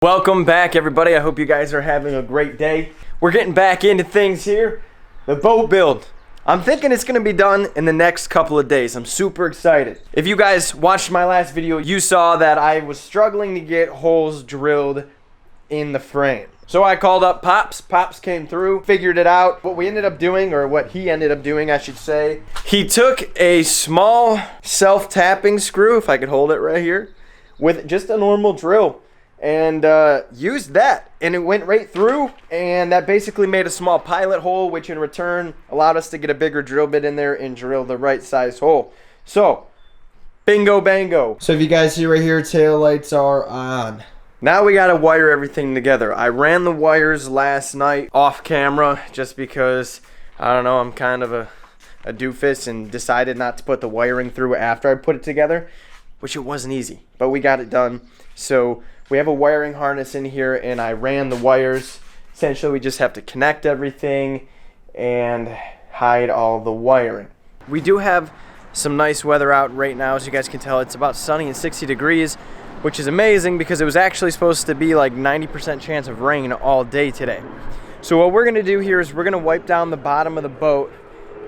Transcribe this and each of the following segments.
Welcome back, everybody. I hope you guys are having a great day. We're getting back into things here. The boat build. I'm thinking it's gonna be done in the next couple of days. I'm super excited. If you guys watched my last video, you saw that I was struggling to get holes drilled in the frame. So I called up Pops. Pops came through, figured it out. What we ended up doing, or what he ended up doing, I should say, he took a small self-tapping screw, if I could hold it right here, with just a normal drill, and used that, and it went right through, and that basically made a small pilot hole, which in return allowed us to get a bigger drill bit in there and drill the right size hole. So bingo bango. So if you guys see right here, tail lights are on. Now we gotta wire everything together. I ran the wires last night off camera just because, I don't know, I'm kind of a doofus and decided not to put the wiring through after I put it together, which it wasn't easy, but we got it done. So we have a wiring harness in here, and I ran the wires. Essentially, we just have to connect everything and hide all the wiring. We do have some nice weather out right now. As you guys can tell, it's about sunny and 60 degrees, which is amazing because it was actually supposed to be like 90% chance of rain all day today. So what we're gonna do here is we're gonna wipe down the bottom of the boat.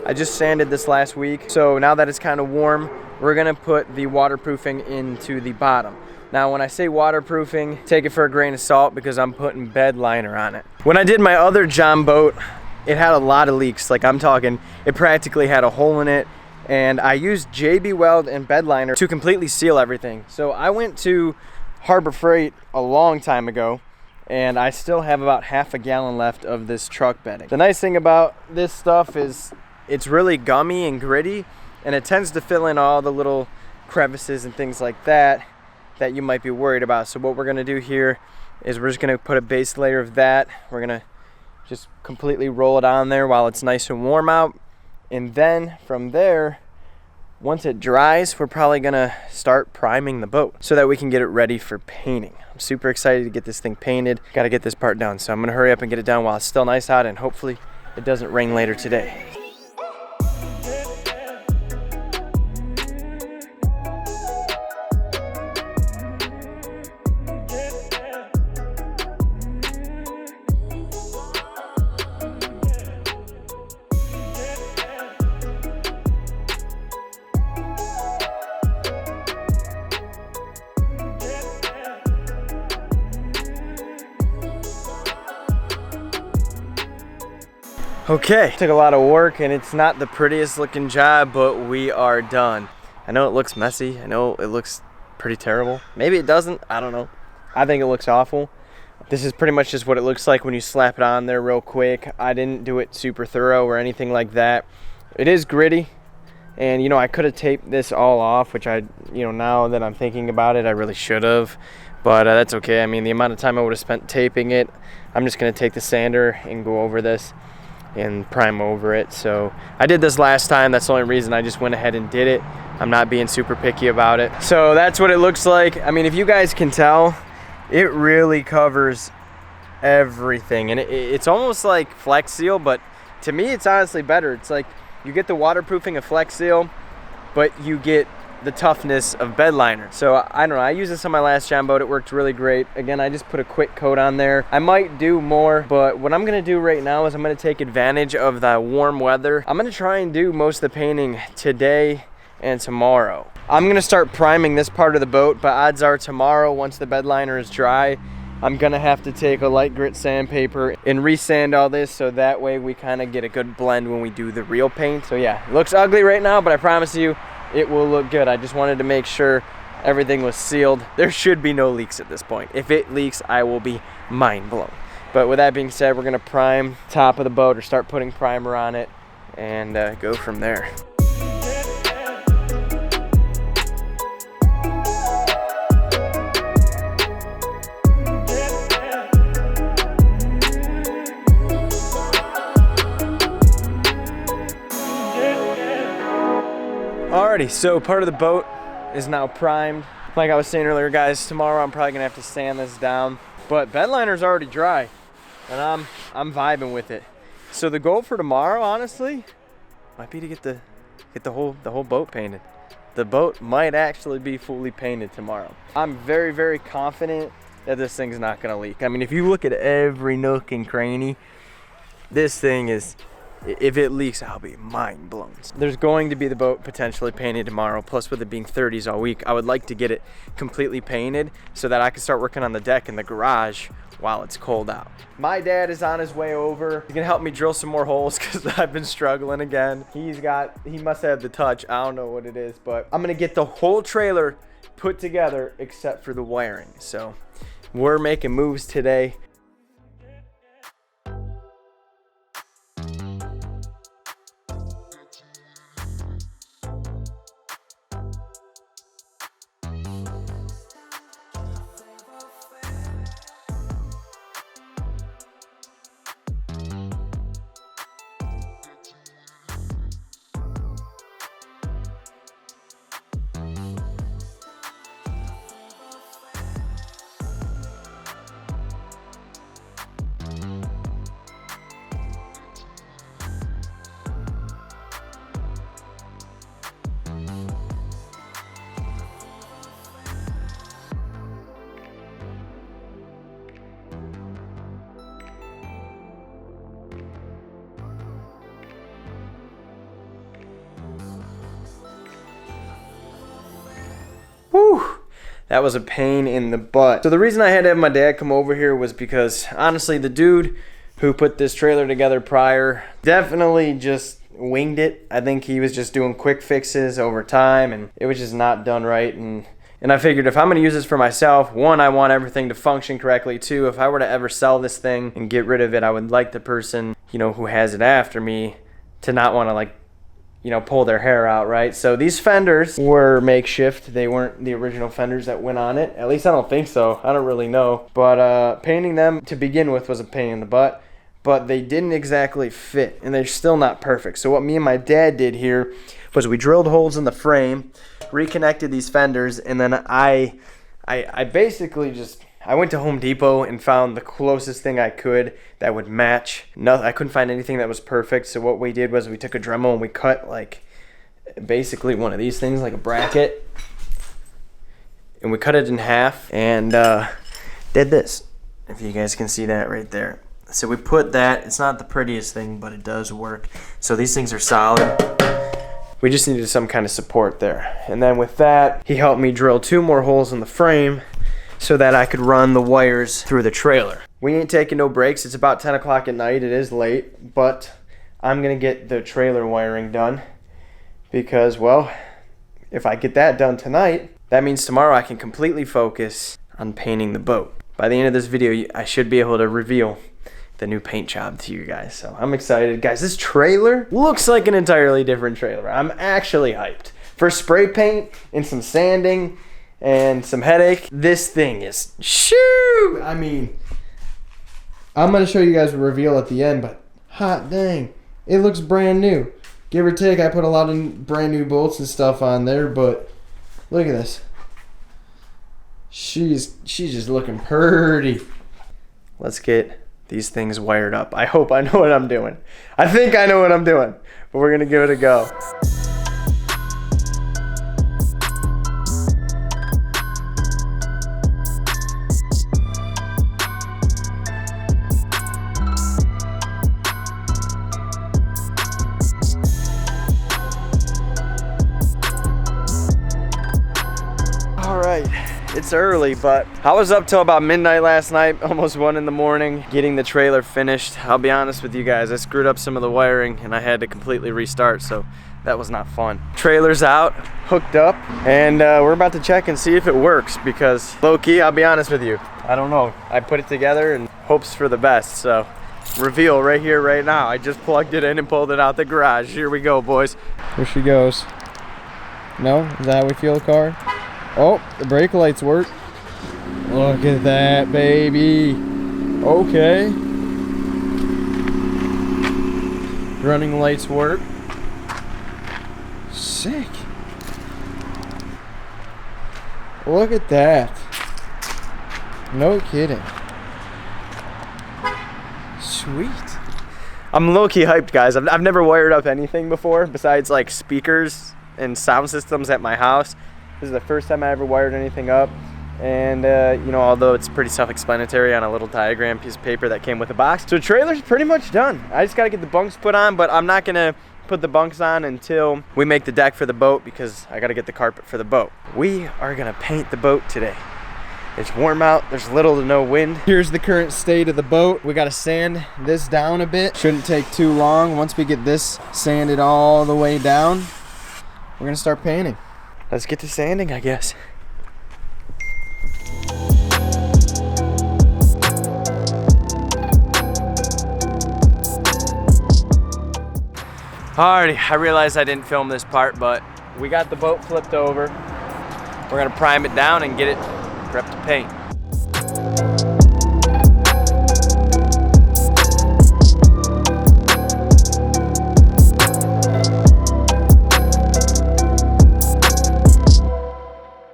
I just sanded this last week, so now that it's kind of warm, we're gonna put the waterproofing into the bottom. Now, when I say waterproofing, take it for a grain of salt because I'm putting bed liner on it. When I did my other John boat, it had a lot of leaks. Like, I'm talking, it practically had a hole in it, and I used JB Weld and bed liner to completely seal everything. So I went to Harbor Freight a long time ago, and I still have about half a gallon left of this truck bedding. The nice thing about this stuff is it's really gummy and gritty, and it tends to fill in all the little crevices and things like that you might be worried about. So what we're gonna do here is we're just gonna put a base layer of that. We're gonna just completely roll it on there while it's nice and warm out. And then from there, once it dries, we're probably gonna start priming the boat so that we can get it ready for painting. I'm super excited to get this thing painted. Gotta get this part done. So I'm gonna hurry up and get it done while it's still nice out, and hopefully it doesn't rain later today. Okay, took a lot of work, and it's not the prettiest looking job, but we are done. I know it looks messy. I know it looks pretty terrible. Maybe it doesn't. I don't know. I think it looks awful. This is pretty much just what it looks like when you slap it on there real quick. I didn't do it super thorough or anything like that. It is gritty, and you know, I could have taped this all off, which now that I'm thinking about it, I really should have. But that's okay. I mean, the amount of time I would have spent taping it, I'm just gonna take the sander and go over this and prime over it. So I did this last time. That's the only reason I just went ahead and did it. I'm not being super picky about it. So that's what it looks like. I mean, if you guys can tell, it really covers everything, and it's almost like Flex Seal, but to me it's honestly better. It's like you get the waterproofing of Flex Seal, but you get the toughness of bed liner. So I don't know, I used this on my last John boat. It worked really great. Again, I just put a quick coat on there. I might do more, but what I'm gonna do right now is I'm gonna take advantage of the warm weather. I'm gonna try and do most of the painting today and tomorrow. I'm gonna start priming this part of the boat, but odds are tomorrow, once the bed liner is dry, I'm gonna have to take a light grit sandpaper and resand all this, so that way we kind of get a good blend when we do the real paint. So yeah, it looks ugly right now, but I promise you it will look good. I just wanted to make sure everything was sealed. There should be no leaks at this point. If it leaks, I will be mind blown. But with that being said, we're gonna prime top of the boat, or start putting primer on it, and go from there. Alrighty, so part of the boat is now primed. Like I was saying earlier, guys, tomorrow I'm probably gonna have to sand this down, but bed liner's already dry, and I'm vibing with it. So the goal for tomorrow, honestly, might be to get the whole boat painted. The boat might actually be fully painted tomorrow. I'm very, very confident that this thing's not gonna leak. I mean, if you look at every nook and cranny, this thing is, if it leaks, I'll be mind blown. There's going to be the boat potentially painted tomorrow, plus with it being 30s all week, I would like to get it completely painted so that I can start working on the deck in the garage while it's cold out. My dad is on his way over. He's gonna help me drill some more holes because I've been struggling again. He must have the touch. I don't know what it is, but I'm gonna get the whole trailer put together except for the wiring. So we're making moves today. Whew, that was a pain in the butt. So the reason I had to have my dad come over here was because honestly, the dude who put this trailer together prior definitely just winged it. I think he was just doing quick fixes over time and it was just not done right. And I figured if I'm gonna use this for myself, one, I want everything to function correctly. Two, if I were to ever sell this thing and get rid of it, I would like the person, you know, who has it after me to not want to, like, you know, pull their hair out, right? So these fenders were makeshift. They weren't the original fenders that went on it. At least I don't think so. I don't really know. But painting them to begin with was a pain in the butt. But they didn't exactly fit, and they're still not perfect. So what me and my dad did here was we drilled holes in the frame, reconnected these fenders, and then I basically just, I went to Home Depot and found the closest thing I could that would match. No, I couldn't find anything that was perfect. So what we did was we took a Dremel and we cut like basically one of these things, like a bracket, and we cut it in half and did this. If you guys can see that right there. So we put that, it's not the prettiest thing, but it does work. So these things are solid. We just needed some kind of support there. And then with that, he helped me drill 2 more holes in the frame so that I could run the wires through the trailer. We ain't taking no breaks. It's about 10 o'clock at night. It is late, but I'm gonna get the trailer wiring done because, well, if I get that done tonight, that means tomorrow I can completely focus on painting the boat. By the end of this video, I should be able to reveal the new paint job to you guys. So I'm excited. Guys, this trailer looks like an entirely different trailer. I'm actually hyped. For spray paint and some sanding and some headache, this thing is, shoo! I mean, I'm gonna show you guys a reveal at the end, but hot dang, it looks brand new. Give or take, I put a lot of brand new bolts and stuff on there, but look at this. She's just looking pretty. Let's get these things wired up. I hope I know what I'm doing. I think I know what I'm doing, but we're gonna give it a go. It's early, but I was up till about midnight last night, almost 1 in the morning, getting the trailer finished. I'll be honest with you guys, I screwed up some of the wiring and I had to completely restart, so that was not fun. Trailer's out, hooked up, and we're about to check and see if it works because low-key, I'll be honest with you, I don't know. I put it together and hopes for the best, so reveal right here, right now. I just plugged it in and pulled it out the garage. Here we go, boys. Here she goes. No? Is that how we feel the car? Oh, the brake lights work. Look at that, baby. Okay. Running lights work. Sick. Look at that. No kidding. Sweet. I'm low-key hyped, guys. I've never wired up anything before besides like speakers and sound systems at my house. This is the first time I ever wired anything up. And you know, although it's pretty self-explanatory on a little diagram piece of paper that came with the box. So the trailer's pretty much done. I just gotta get the bunks put on, but I'm not gonna put the bunks on until we make the deck for the boat, because I gotta get the carpet for the boat. We are gonna paint the boat today. It's warm out, there's little to no wind. Here's the current state of the boat. We gotta sand this down a bit. Shouldn't take too long. Once we get this sanded all the way down, we're gonna start painting. Let's get to sanding, I guess. Alrighty, I realized I didn't film this part, but we got the boat flipped over. We're gonna prime it down and get it prepped to paint.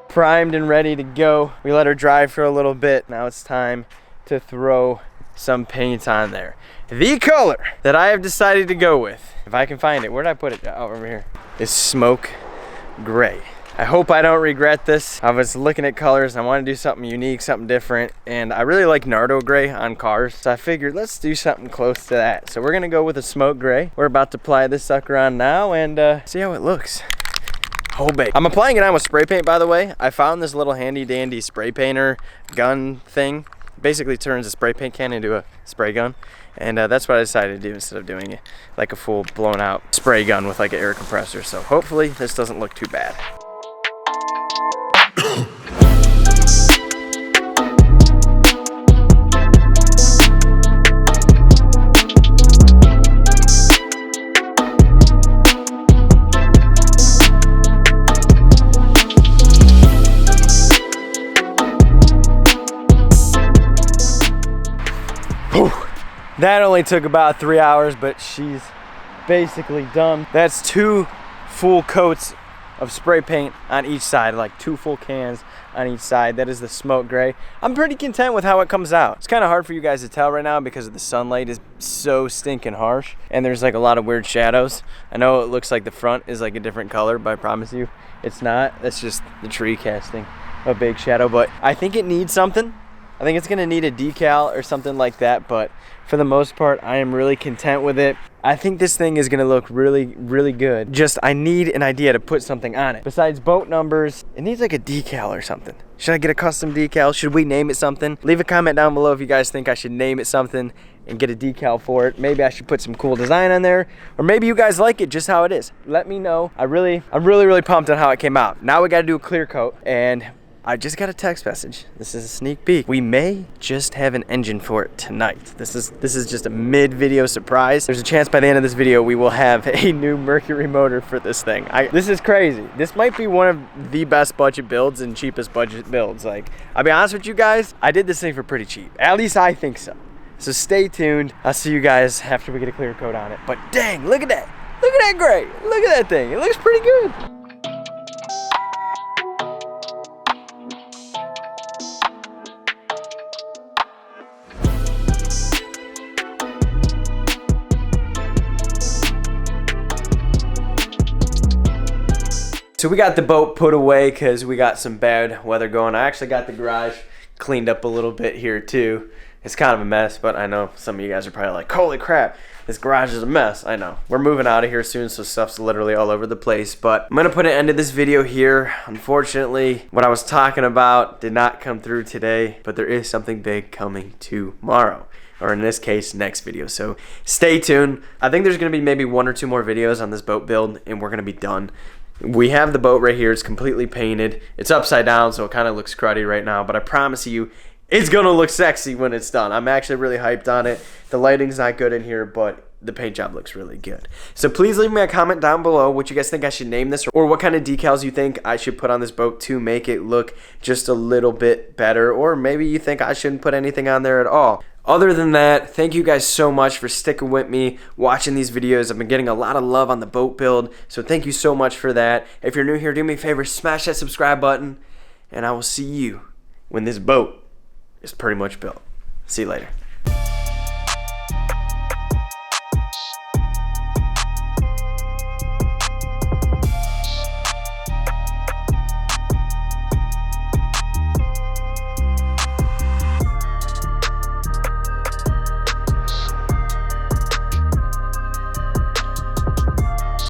Primed and ready to go. We let her dry for a little bit. Now it's time to throw some paint on there. The color that I have decided to go with, if I can find it, where did I put it? Oh, over here, is smoke gray. I hope I don't regret this. I was looking at colors, I want to do something unique, something different, and I really like Nardo gray on cars, so I figured let's do something close to that. So we're gonna go with a smoke gray. We're about to apply this sucker on now and see how it looks. Oh, babe. I'm applying it on with spray paint, by the way. I found this little handy dandy spray painter gun thing. Basically turns a spray paint can into a spray gun, and that's what I decided to do instead of doing it like a full blown out spray gun with like an air compressor. So hopefully this doesn't look too bad. That only took about 3 hours, but she's basically done. That's 2 full coats of spray paint on each side, like 2 full cans on each side. That is the smoke gray. I'm pretty content with how it comes out. It's kind of hard for you guys to tell right now because the sunlight is so stinking harsh and there's like a lot of weird shadows. I know it looks like the front is like a different color, but I promise you it's not. That's just the tree casting a big shadow, but I think it needs something. I think it's gonna need a decal or something like that, but for the most part, I am really content with it. I think this thing is gonna look really, really good. Just, I need an idea to put something on it. Besides boat numbers, it needs like a decal or something. Should I get a custom decal? Should we name it something? Leave a comment down below if you guys think I should name it something and get a decal for it. Maybe I should put some cool design on there, or maybe you guys like it just how it is. Let me know. I'm really, really pumped on how it came out. Now we gotta do a clear coat, and I just got a text message. This is a sneak peek. We may just have an engine for it tonight. This is just a mid-video surprise. There's a chance by the end of this video we will have a new Mercury motor for this thing. This is crazy. This might be one of the best budget builds and cheapest budget builds. Like, I'll be honest with you guys, I did this thing for pretty cheap. At least I think so. So stay tuned. I'll see you guys after we get a clear coat on it. But dang, look at that. Look at that gray. Look at that thing. It looks pretty good. So we got the boat put away because we got some bad weather going. I actually got the garage cleaned up a little bit here too. It's kind of a mess, but I know some of you guys are probably like, holy crap, this garage is a mess. I know. We're moving out of here soon, so stuff's literally all over the place. But I'm going to put an end to this video here. Unfortunately, what I was talking about did not come through today, but there is something big coming tomorrow. Or in this case, next video. So stay tuned. I think there's going to be maybe 1 or 2 more videos on this boat build, and we're going to be done. We have the boat right here. It's completely painted. It's upside down, so it kind of looks cruddy right now, but I promise you, it's gonna look sexy when it's done. I'm actually really hyped on it. The lighting's not good in here, but the paint job looks really good. So please leave me a comment down below what you guys think I should name this, or what kind of decals you think I should put on this boat to make it look just a little bit better, or maybe you think I shouldn't put anything on there at all. Other than that, thank you guys so much for sticking with me, watching these videos. I've been getting a lot of love on the boat build, so thank you so much for that. If you're new here, do me a favor, smash that subscribe button, and I will see you when this boat is pretty much built. See you later.